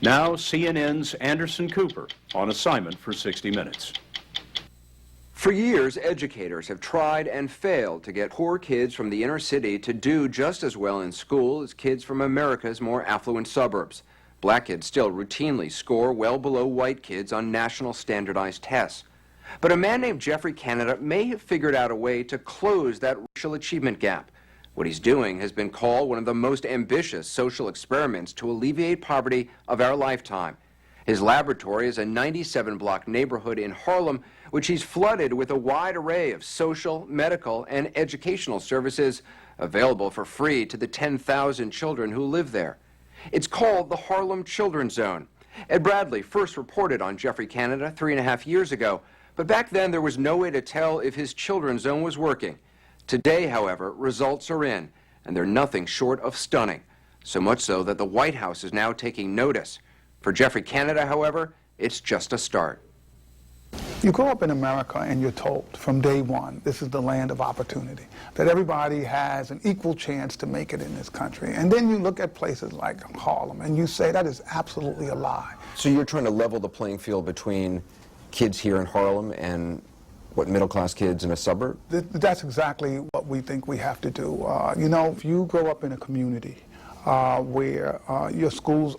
Now, CNN's Anderson Cooper on assignment for 60 Minutes. For years, educators have tried and failed to get poor kids from the inner city to do just as well in school as kids from America's more affluent suburbs. Black kids still routinely score well below white kids on national standardized tests. But a man named Geoffrey Canada may have figured out a way to close that racial achievement gap. What he's doing has been called one of the most ambitious social experiments to alleviate poverty of our lifetime. His laboratory is a 97-block neighborhood in Harlem, which he's flooded with a wide array of social, medical, and educational services available for free to the 10,000 children who live there. It's called the Harlem Children's Zone. Ed Bradley first reported on Geoffrey Canada 3.5 years ago, but back then there was no way to tell if his children's zone was working. Today, however, results are in, and they're nothing short of stunning. So much so that the White House is now taking notice. For Geoffrey Canada, however, it's just a start. You grow up in America and you're told from day one, this is the land of opportunity, that everybody has an equal chance to make it in this country. And then you look at places like Harlem and you say that is absolutely a lie. So you're trying to level the playing field between kids here in Harlem and what, middle-class kids in a suburb? That's exactly what we think we have to do. You know, if you grow up in a community where your schools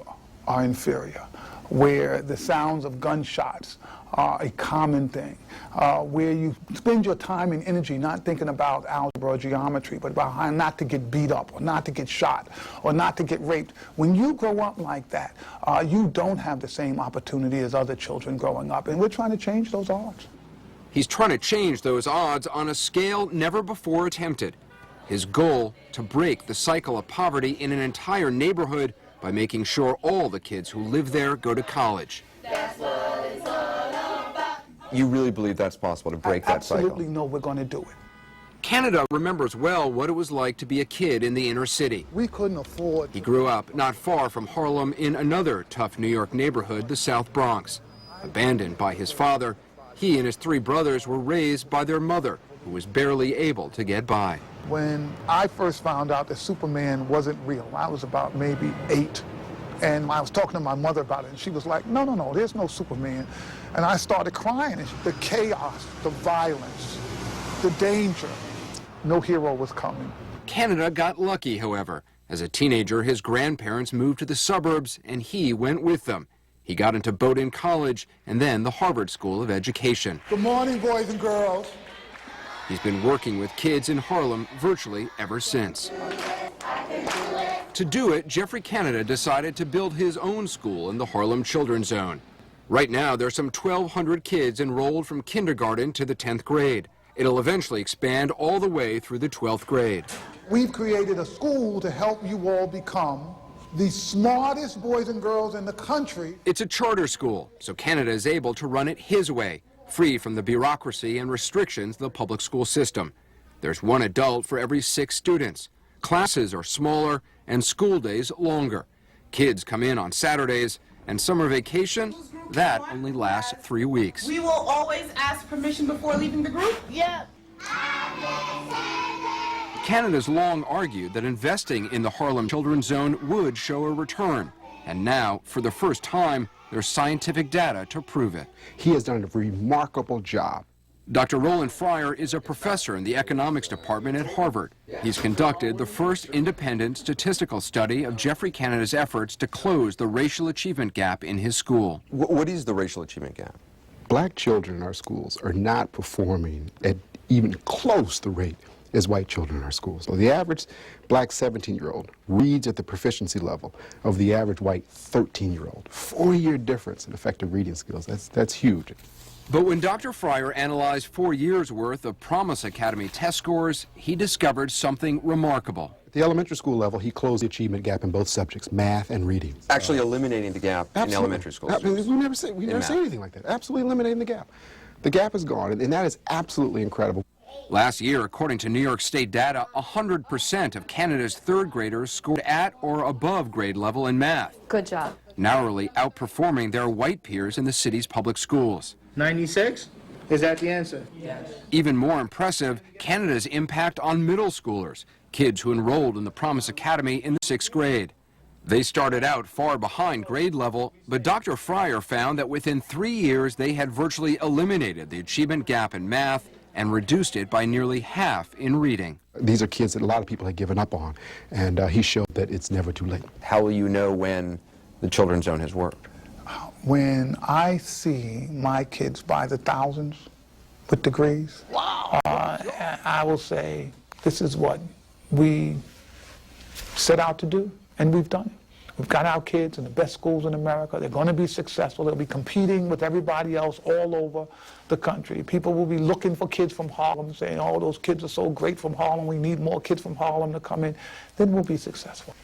are inferior, where the sounds of gunshots are a common thing, where you spend your time and energy not thinking about algebra or geometry, but about how not to get beat up, or not to get shot, or not to get raped. When you grow up like that, you don't have the same opportunity as other children growing up, and we're trying to change those odds. He's trying to change those odds on a scale never before attempted. His goal, to break the cycle of poverty in an entire neighborhood by making sure all the kids who live there go to college. That's what it's all about. You really believe that's possible, to break that cycle? Absolutely know we're going to do it. Canada remembers well what it was like to be a kid in the inner city. We couldn't afford. He grew up not far from Harlem in another tough New York neighborhood, the South Bronx. Abandoned by his father, he and his 3 brothers were raised by their mother, who was barely able to get by. When I first found out that Superman wasn't real, I was about maybe 8. And I was talking to my mother about it, and she was like, no, there's no Superman. And I started crying, and the chaos, the violence, the danger, no hero was coming. Canada got lucky, however. As a teenager, his grandparents moved to the suburbs, and he went with them. He got into Bowdoin College and then the Harvard School of Education. Good morning, boys and girls. He's been working with kids in Harlem virtually ever since. To do it, Geoffrey Canada decided to build his own school in the Harlem Children's Zone. Right now, there's some 1,200 kids enrolled from kindergarten to the 10th grade. It'll eventually expand all the way through the 12th grade. We've created a school to help you all become the smartest boys and girls in the country. It's a charter school, so Canada is able to run it his way, free from the bureaucracy and restrictions of the public school system. There's 1 adult for every 6 students. Classes are smaller and school days longer. Kids come in on Saturdays, and summer vacation, that only lasts 3 weeks. We will always ask permission before leaving the group? Yeah. Canada's long argued that investing in the Harlem Children's Zone would show a return. And now, for the first time, there's scientific data to prove it. He has done a remarkable job. Dr. Roland Fryer is a professor in the economics department at Harvard. He's conducted the first independent statistical study of Geoffrey Canada's efforts to close the racial achievement gap in his school. What is the racial achievement gap? Black children in our schools are not performing at even close the rate as white children in our schools. So the average black 17-year-old reads at the proficiency level of the average white 13-year-old. 4-year difference in effective reading skills. That's huge. But when Dr. Fryer analyzed 4 years' worth of Promise Academy test scores, he discovered something remarkable. At the elementary school level, he closed the achievement gap in both subjects, math and reading. Actually eliminating the gap in elementary school. We never say anything like that. Absolutely eliminating the gap. The gap is gone, and that is absolutely incredible. Last year, according to New York State data, 100% of Canada's 3rd graders scored at or above grade level in math. Good job. Narrowly outperforming their white peers in the city's public schools. 96? Is that the answer? Yes. Even more impressive, Canada's impact on middle schoolers, kids who enrolled in the Promise Academy in the 6th grade. They started out far behind grade level, but Dr. Fryer found that within 3 years they had virtually eliminated the achievement gap in math and reduced it by nearly half in reading. These are kids that a lot of people had given up on, and he showed that it's never too late. How will you know when the Children's Zone has worked? When I see my kids by the thousands with degrees, I will say this is what we set out to do, and we've done it. We've got our kids in the best schools in America. They're going to be successful. They'll be competing with everybody else all over the country. People will be looking for kids from Harlem, saying, oh, those kids are so great from Harlem. We need more kids from Harlem to come in. Then we'll be successful.